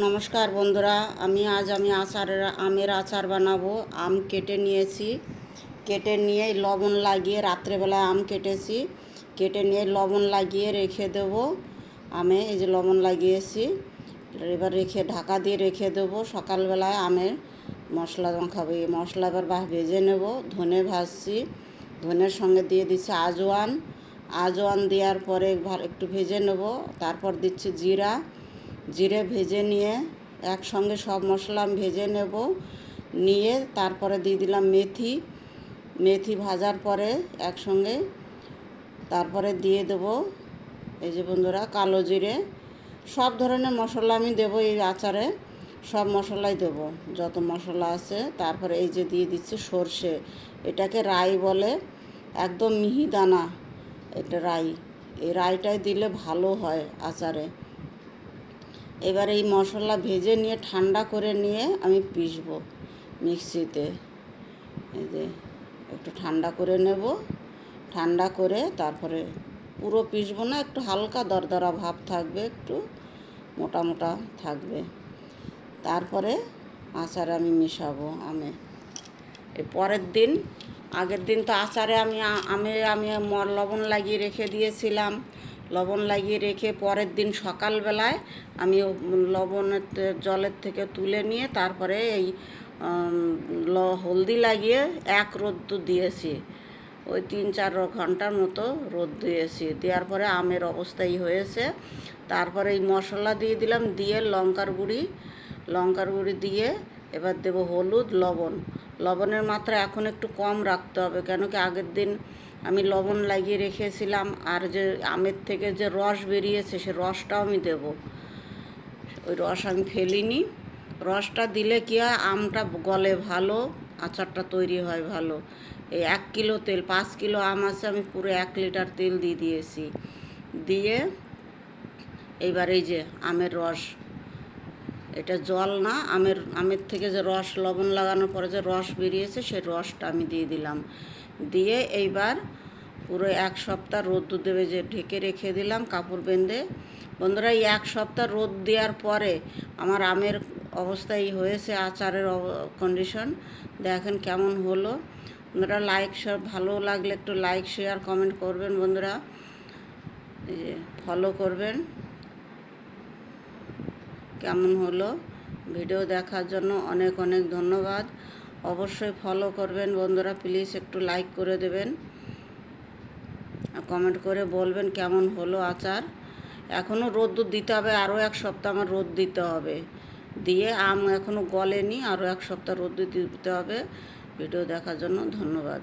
নমস্কার বন্ধুরা, আমি আমের আচার বানাবো। আম কেটে নিয়েছি, কেটে নিয়ে লবণ লাগিয়ে রাত্রেবেলায় আম কেটেছি, কেটে নিয়ে লবণ লাগিয়ে রেখে দেবো। এই যে লবণ লাগিয়েছি, এবার ঢাকা দিয়ে রেখে দেবো। সকালবেলায় আমের মশলা মাখাবো। এই মশলা এবার ভেজে নেব। ধনে ভাজছি, ধনের সঙ্গে দিয়ে দিচ্ছি আজওয়ান দেওয়ার পরে একটু ভেজে নেব। তারপর দিচ্ছি জিরে ভেজে নিয়ে একসঙ্গে সব মশলা ভেজে নেব। নিয়ে তারপরে দিয়ে দিলাম মেথি ভাজার পরে একসঙ্গে তারপরে দিয়ে দেবো এই যে বন্ধুরা কালো জিরে। সব ধরনের মশলা আমি দেবো এই আচারে, সব মশলাই দেবো যত মশলা আছে। তারপরে এই যে দিয়ে দিচ্ছি সর্ষে, এটাকে রাই বলে, একদম মিহি দানা এটা রাই। এই রাইটাই দিলে ভালো হয় আচারে। এবার এই মশলা ভেজে নিয়ে ঠান্ডা করে নিয়ে আমি পিষবো মিক্সিতে। এই যে একটু ঠান্ডা করে নেব, ঠান্ডা করে তারপরে পুরো পিষবো না, একটু হালকা দরদরা ভাব থাকবে, একটু মোটা মোটা থাকবে। তারপরে আচারে আমি মেশাবো এই পরের দিন। আগের দিন তো আচারে আমি লবণ লাগিয়ে রেখে দিয়েছিলাম। লবণ লাগিয়ে রেখে পরের দিন সকালবেলায় আমি লবণের জলের থেকে তুলে নিয়ে তারপরে এই হলদি লাগিয়ে রোদ্দু দিয়েছি। ওই 3-4 ঘন্টার মতো রোদ দিয়েছি। দেওয়ার পরে আমের অবস্থাই হয়েছে। তারপরে এই মশলা দিয়ে দিলাম, দিয়ে লঙ্কার গুঁড়ি দিয়ে এবার দেবো হলুদ, লবণের মাত্রা এখন একটু কম রাখতে হবে, কেন কি আগের দিন আমি লবণ লাগিয়ে রেখেছিলাম। আর যে আমের থেকে যে রস বেরিয়েছে সে রসটাও আমি দেবো। ওই রস আমি ফেলিনি। রসটা দিলে কি হয়, আমটা গলে ভালো, আচারটা তৈরি হয় ভালো। এই 1 কিলো তেল, 5 কিলো আম আছে, আমি পুরো 1 লিটার তেল দিয়ে দিয়েছি। দিয়ে এইবার এই যে আমের রস, এটা জল না, আমের থেকে যে রস, লবণ লাগানোর পরে যে রস বেরিয়েছে সেই রসটা আমি দিয়ে দিলাম। দিয়ে এইবার পুরো 1 সপ্তাহ রোদ দেবে, যে ঢেকে রেখে দিলাম কাপড় বেঁধে। বন্ধুরা, এই 1 সপ্তাহ রোদ দেওয়ার পরে আমার আমের অবস্থা এই হয়েছে, আচারের কন্ডিশন দেখেন কেমন হলো। বন্ধুরা ভালো লাগলে একটু লাইক, শেয়ার, কমেন্ট করবেন। বন্ধুরা ফলো করবেন। কেমন হলো ভিডিও দেখার জন্য অনেক অনেক ধন্যবাদ। অবশ্যই ফলো করবেন বন্ধুরা, প্লিজ একটু লাইক করে দেবেন, কমেন্ট করে বলবেন কেমন হলো আচার। এখনও রোদ দিতে হবে, আরও 1 সপ্তাহ আমার রোদ দিতে হবে। দিয়ে আম এখনও গলেনি, আরও 1 সপ্তাহ রোদ দিতে হবে। ভিডিও দেখার জন্য ধন্যবাদ।